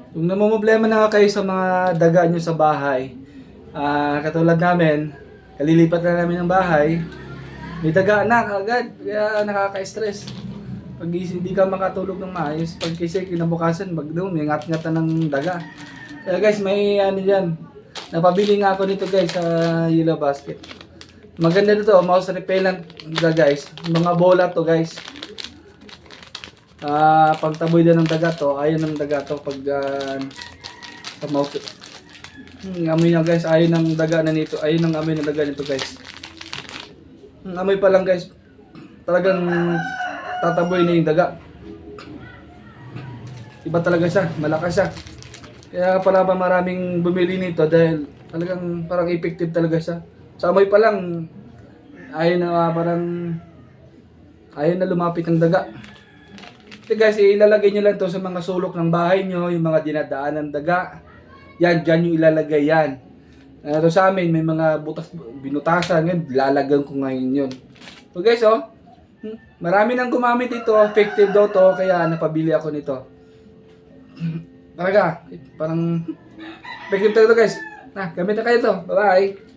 Kung namumblema na nga kayo sa mga daga nyo sa bahay, katulad namin, kalilipat na namin ng bahay, may daga na agad, kaya nakaka-stress. Pag hindi ka makatulog ng maayos, pag kasi kinabukasan, may ngat-ngatan ng daga. Kaya guys, may ano dyan, napabili nga ako nito guys sa Yellow Basket. Maganda nito, mouse repellent guys, mga bola to guys. Pagtaboy din ng daga to, ayaw ng daga to pag sa mouse. Amoy na guys, ayaw ng daga na nito, ayaw ng amoy ng daga nito guys. Amoy pa lang guys, talagang tataboy na yung daga. Iba talaga siya, malakas siya. Kaya pala ba maraming bumili nito dahil talagang parang effective talaga siya. Sa amoy pa lang, ayaw na ayaw na lumapit ng daga. So guys, ilalagay nyo lang to sa mga sulok ng bahay nyo, yung mga dinadaan ng daga. Yan, dyan yung ilalagay yan. So sa amin, may mga binutasan, yun, lalagyan ko ngayon yun. So guys, marami nang gumamit ito, effective daw to, kaya napabili ako nito. Talaga, parang effective talaga guys. Gamit na kayo to. Bye-bye.